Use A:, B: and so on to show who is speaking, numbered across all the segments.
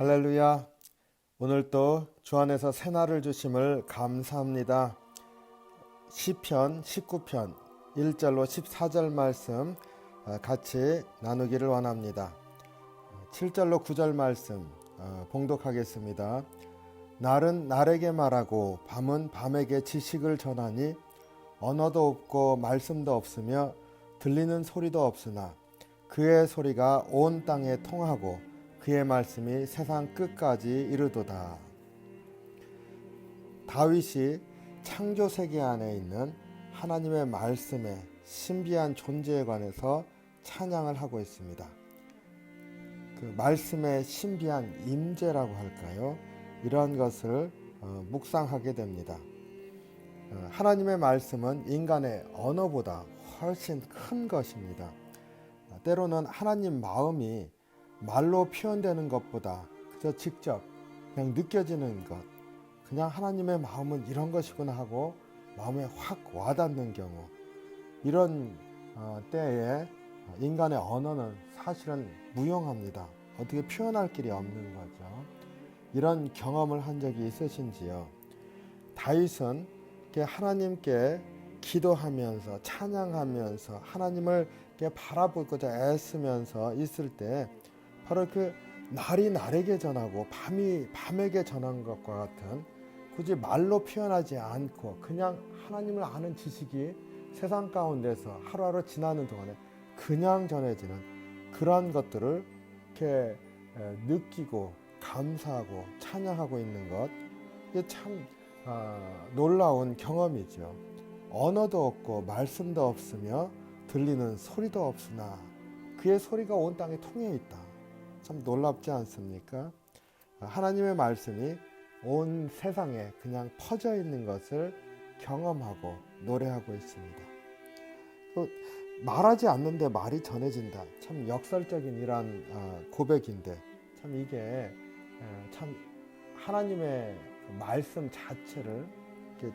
A: 할렐루야. 오늘 또 주 안에서 새날을 주심을 감사합니다. 시편 19편 1절로 14절 말씀 같이 나누기를 원합니다. 7절로 9절 말씀 봉독하겠습니다. 날은 날에게 말하고 밤은 밤에게 지식을 전하니 언어도 없고 말씀도 없으며 들리는 소리도 없으나 그의 소리가 온 땅에 통하고 그의 말씀이 세상 끝까지 이르도다. 다윗이 창조 세계 안에 있는 하나님의 말씀의 신비한 존재에 관해서 찬양을 하고 있습니다. 그 말씀의 신비한 임재라고 할까요? 이런 것을 묵상하게 됩니다. 하나님의 말씀은 인간의 언어보다 훨씬 큰 것입니다. 때로는 하나님 마음이 말로 표현되는 것보다 그저 직접 그냥 느껴지는 것, 그냥 하나님의 마음은 이런 것이구나 하고 마음에 확 와닿는 경우, 이런 때에 인간의 언어는 사실은 무용합니다. 어떻게 표현할 길이 없는 거죠. 이런 경험을 한 적이 있으신지요? 다윗은 하나님께 기도하면서 찬양하면서 하나님을 바라보고자 애쓰면서 있을 때 바로 그 날이 날에게 전하고 밤이 밤에게 전한 것과 같은, 굳이 말로 표현하지 않고 그냥 하나님을 아는 지식이 세상 가운데서 하루하루 지나는 동안에 그냥 전해지는 그런 것들을 이렇게 느끼고 감사하고 찬양하고 있는 것, 이게 참 놀라운 경험이죠. 언어도 없고 말씀도 없으며 들리는 소리도 없으나 그의 소리가 온 땅에 통해 있다. 참 놀랍지 않습니까? 하나님의 말씀이 온 세상에 그냥 퍼져 있는 것을 경험하고 노래하고 있습니다. 말하지 않는데 말이 전해진다. 참 역설적인 이런 고백인데, 참 이게 참 하나님의 말씀 자체를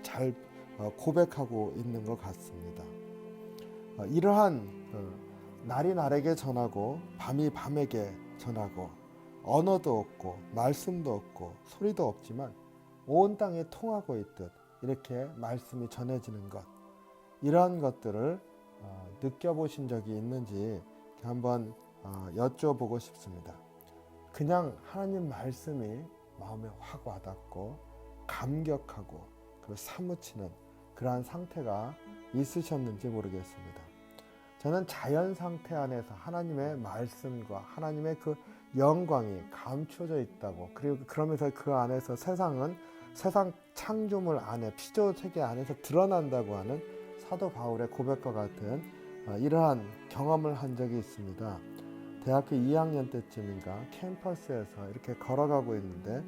A: 잘 고백하고 있는 것 같습니다. 이러한 날이 날에게 전하고 밤이 밤에게 전하고 언어도 없고 말씀도 없고 소리도 없지만 온 땅에 통하고 있듯 이렇게 말씀이 전해지는 것, 이러한 것들을 느껴보신 적이 있는지 한번 여쭤보고 싶습니다. 그냥 하나님 말씀이 마음에 확 와닿고 감격하고 그리고 사무치는 그러한 상태가 있으셨는지 모르겠습니다. 저는 자연 상태 안에서 하나님의 말씀과 하나님의 그 영광이 감춰져 있다고, 그리고 그러면서 그 안에서 세상은 세상 창조물 안에 피조 세계 안에서 드러난다고 하는 사도 바울의 고백과 같은 이러한 경험을 한 적이 있습니다. 대학교 2학년 때쯤인가 캠퍼스에서 이렇게 걸어가고 있는데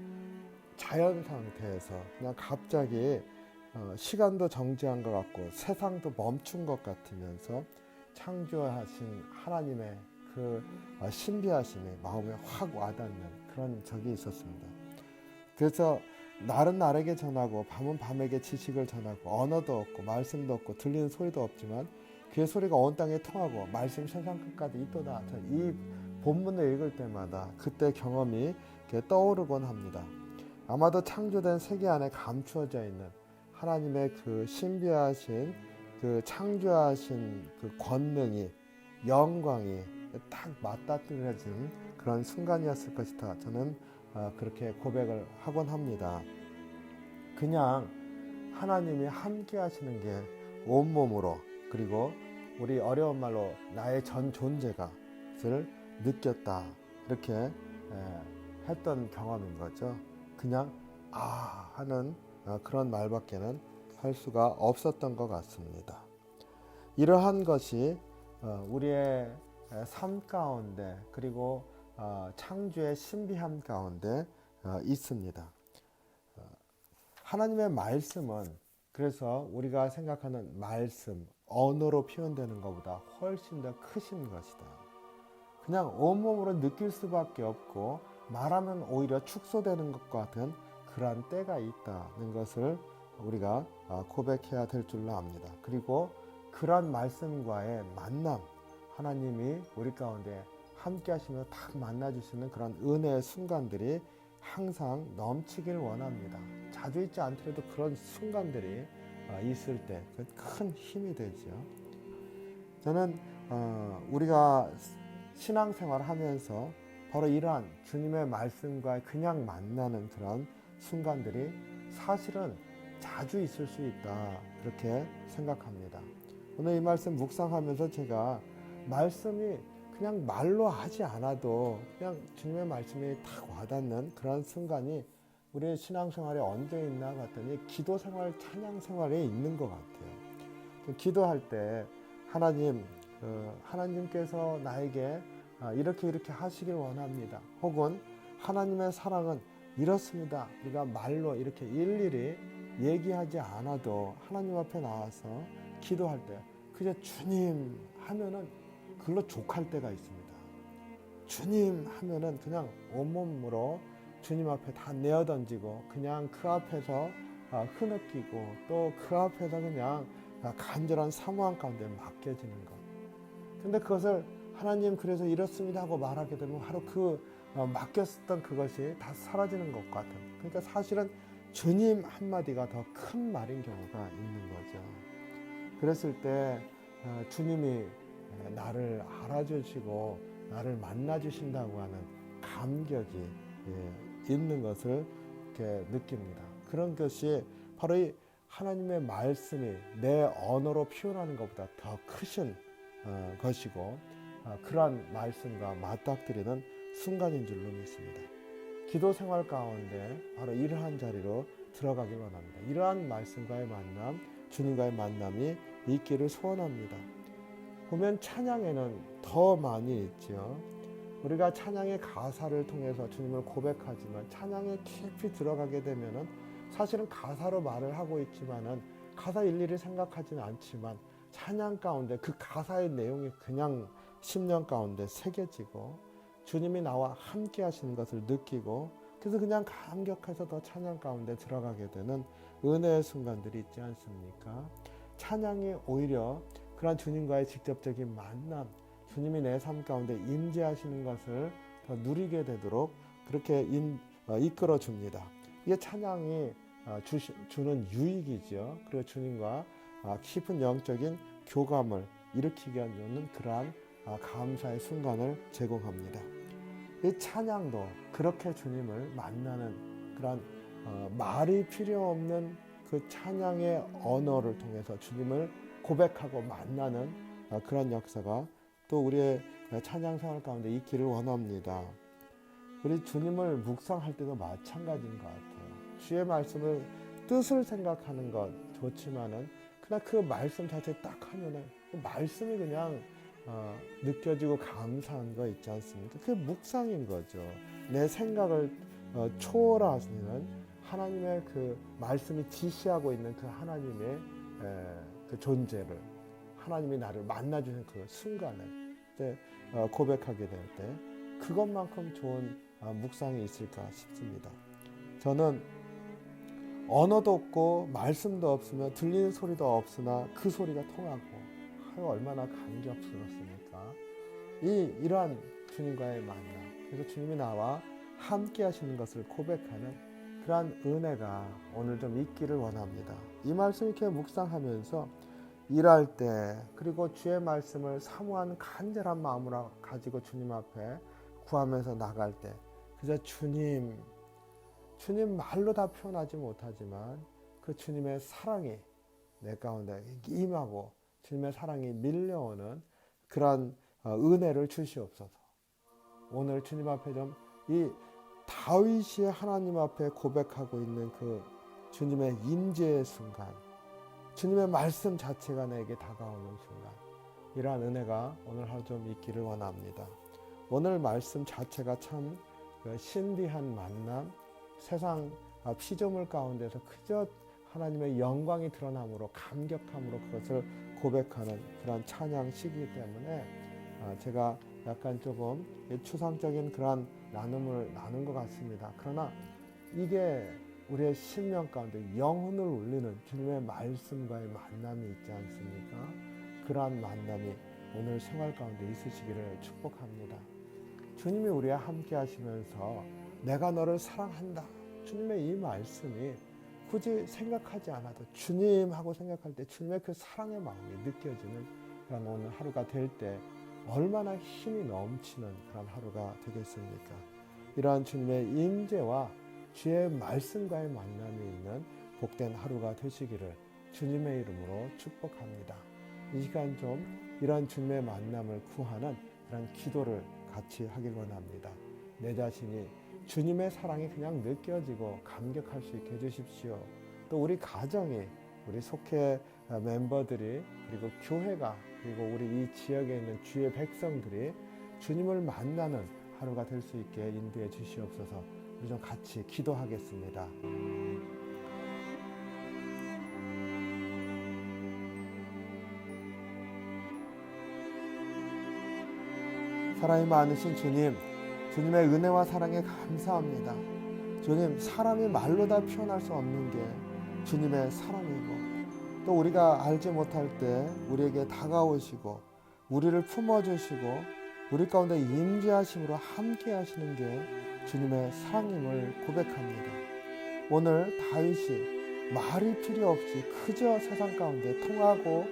A: 자연 상태에서 그냥 갑자기 시간도 정지한 것 같고 세상도 멈춘 것 같으면서 창조하신 하나님의 그 신비하심이 마음에 확 와닿는 그런 적이 있었습니다. 그래서 날은 날에게 전하고 밤은 밤에게 지식을 전하고 언어도 없고 말씀도 없고 들리는 소리도 없지만 그의 소리가 온 땅에 통하고 말씀 세상 끝까지 있도다. 이 본문을 읽을 때마다 그때 경험이 떠오르곤 합니다. 아마도 창조된 세계 안에 감추어져 있는 하나님의 그 신비하신 그 창조하신 그 권능이, 영광이 딱 맞닥뜨려진 그런 순간이었을 것이다. 저는 그렇게 고백을 하곤 합니다. 그냥 하나님이 함께 하시는 게 온몸으로, 그리고 우리 어려운 말로 나의 전 존재가를 느꼈다. 이렇게 했던 경험인 거죠. 그냥 하는 그런 말밖에는 할 수가 없었던 것 같습니다. 이러한 것이 우리의 삶 가운데, 그리고 창조의 신비함 가운데 있습니다. 하나님의 말씀은 그래서 우리가 생각하는 말씀, 언어로 표현되는 것보다 훨씬 더 크신 것이다. 그냥 온몸으로 느낄 수밖에 없고 말하면 오히려 축소되는 것과 같은 그러한 때가 있다는 것을 우리가 고백해야 될 줄로 압니다. 그리고 그러한 말씀과의 만남, 하나님이 우리 가운데 함께 하시면서 딱 만나주시는 그런 은혜의 순간들이 항상 넘치길 원합니다. 자주 있지 않더라도 그런 순간들이 있을 때 큰 힘이 되죠. 저는 우리가 신앙생활을 하면서 바로 이러한 주님의 말씀과 그냥 만나는 그런 순간들이 사실은 자주 있을 수 있다, 그렇게 생각합니다. 오늘 이 말씀 묵상하면서 제가 말씀이 그냥 말로 하지 않아도 그냥 주님의 말씀이 딱 와닿는 그런 순간이 우리의 신앙생활에 언제 있나 봤더니 기도생활, 찬양생활에 있는 것 같아요. 기도할 때 하나님께서 나에게 이렇게 하시길 원합니다. 혹은 하나님의 사랑은 이렇습니다. 우리가 말로 이렇게 일일이 얘기하지 않아도 하나님 앞에 나와서 기도할 때 그저 주님 하면은 그걸로 족할 때가 있습니다. 주님 하면은 그냥 온몸으로 주님 앞에 다 내어 던지고 그냥 그 앞에서 흐느끼고 또 그 앞에서 그냥 간절한 사모함 가운데 맡겨지는 것. 근데 그것을 하나님 그래서 이렇습니다 하고 말하게 되면 바로 맡겼었던 그것이 다 사라지는 것 같은. 그러니까 사실은 주님 한마디가 더 큰 말인 경우가 있는 거죠. 그랬을 때 주님이 나를 알아주시고 나를 만나주신다고 하는 감격이 있는 것을 이렇게 느낍니다. 그런 것이 바로 이 하나님의 말씀이 내 언어로 표현하는 것보다 더 크신 것이고 그러한 말씀과 맞닥뜨리는 순간인 줄로 믿습니다. 기도 생활 가운데 바로 이러한 자리로 들어가길 원합니다. 이러한 말씀과의 만남, 주님과의 만남이 있기를 소원합니다. 보면 찬양에는 더 많이 있죠. 우리가 찬양의 가사를 통해서 주님을 고백하지만 찬양에 깊이 들어가게 되면은 사실은 가사로 말을 하고 있지만은 가사 일일이 생각하지는 않지만 찬양 가운데 그 가사의 내용이 그냥 심령 가운데 새겨지고 주님이 나와 함께 하시는 것을 느끼고 그래서 그냥 감격해서 더 찬양 가운데 들어가게 되는 은혜의 순간들이 있지 않습니까? 찬양이 오히려 그런 주님과의 직접적인 만남, 주님이 내 삶 가운데 임재하시는 것을 더 누리게 되도록 그렇게 이끌어 줍니다. 이게 찬양이 주는 유익이죠. 그리고 주님과 깊은 영적인 교감을 일으키게 하는 그러한 감사의 순간을 제공합니다. 이 찬양도 그렇게 주님을 만나는 그런 말이 필요 없는 그 찬양의 언어를 통해서 주님을 고백하고 만나는 그런 역사가 또 우리의 찬양 생활 가운데 있기를 원합니다. 우리 주님을 묵상할 때도 마찬가지인 것 같아요. 주의 말씀을 뜻을 생각하는 것 좋지만은 그냥 그 말씀 자체 딱 하면은 그 말씀이 그냥 느껴지고 감사한 거 있지 않습니까? 그게 묵상인 거죠. 내 생각을 초월하시는 하나님의 그 말씀이 지시하고 있는 그 하나님의 그 존재를 하나님이 나를 만나주는 그 순간을 고백하게 될 때 그것만큼 좋은 묵상이 있을까 싶습니다. 저는 언어도 없고 말씀도 없으며 들리는 소리도 없으나 그 소리가 통하고 얼마나 감격스럽습니까? 이러한 주님과의 만남, 그래서 주님이 나와 함께 하시는 것을 고백하는 그러한 은혜가 오늘 좀 있기를 원합니다. 이 말씀 이렇게 묵상하면서 일할 때 그리고 주의 말씀을 사모하는 간절한 마음으로 가지고 주님 앞에 구하면서 나갈 때 그저 주님 말로 다 표현하지 못하지만 그 주님의 사랑이 내 가운데 임하고 주님의 사랑이 밀려오는 그런 은혜를 주시옵소서. 오늘 주님 앞에 좀 이 다윗이 하나님 앞에 고백하고 있는 그 주님의 임재의 순간, 주님의 말씀 자체가 내게 다가오는 순간, 이러한 은혜가 오늘 하루 좀 있기를 원합니다. 오늘 말씀 자체가 참 신비한 만남, 세상 피조물 가운데서 그저 하나님의 영광이 드러남으로 감격함으로 그것을 고백하는 그런 찬양시기 때문에 제가 약간 조금 추상적인 그런 나눔을 나눈 것 같습니다. 그러나 이게 우리의 심령 가운데 영혼을 울리는 주님의 말씀과의 만남이 있지 않습니까? 그러한 만남이 오늘 생활 가운데 있으시기를 축복합니다. 주님이 우리와 함께 하시면서 내가 너를 사랑한다. 주님의 이 말씀이 굳이 생각하지 않아도 주님하고 생각할 때 주님의 그 사랑의 마음이 느껴지는 그런 오늘 하루가 될 때 얼마나 힘이 넘치는 그런 하루가 되겠습니까? 이러한 주님의 임재와 주의 말씀과의 만남이 있는 복된 하루가 되시기를 주님의 이름으로 축복합니다. 이 시간 좀 이러한 주님의 만남을 구하는 그런 기도를 같이 하길 원합니다. 내 자신이 주님의 사랑이 그냥 느껴지고 감격할 수 있게 해주십시오. 또 우리 가정이, 우리 속해 멤버들이, 그리고 교회가, 그리고 우리 이 지역에 있는 주의 백성들이 주님을 만나는 하루가 될 수 있게 인도해 주시옵소서. 우리 좀 같이 기도하겠습니다. 사랑이 많으신 주님, 주님의 은혜와 사랑에 감사합니다. 주님, 사람이 말로 다 표현할 수 없는 게 주님의 사랑이고, 또 우리가 알지 못할 때 우리에게 다가오시고 우리를 품어주시고 우리 가운데 임재하심으로 함께 하시는 게 주님의 사랑임을 고백합니다. 오늘 다윗이 말이 필요 없이 그저 세상 가운데 통하고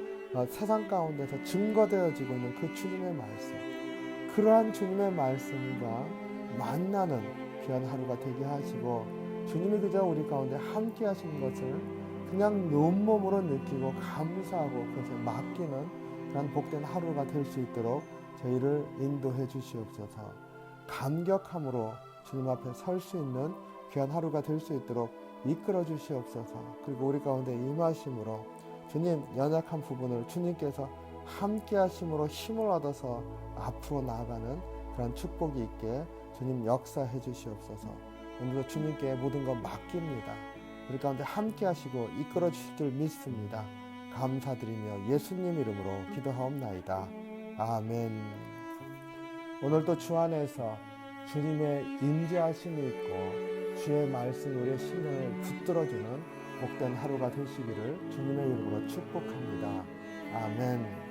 A: 세상 가운데서 증거되어지고 있는 그 주님의 말씀, 그러한 주님의 말씀과 만나는 귀한 하루가 되게 하시고, 주님이 그저 우리 가운데 함께 하시는 것을 그냥 온몸으로 느끼고 감사하고 그것을 맡기는 그런 복된 하루가 될 수 있도록 저희를 인도해 주시옵소서. 감격함으로 주님 앞에 설 수 있는 귀한 하루가 될 수 있도록 이끌어 주시옵소서. 그리고 우리 가운데 임하심으로 주님 연약한 부분을 주님께서 함께 하심으로 힘을 얻어서 앞으로 나아가는 그런 축복이 있게 주님 역사해 주시옵소서. 오늘도 주님께 모든 것 맡깁니다. 우리 가운데 함께 하시고 이끌어 주실 줄 믿습니다. 감사드리며 예수님 이름으로 기도하옵나이다. 아멘. 오늘도 주 안에서 주님의 임재하심이 있고 주의 말씀 우리의 심령을 붙들어주는 복된 하루가 되시기를 주님의 이름으로 축복합니다. 아멘.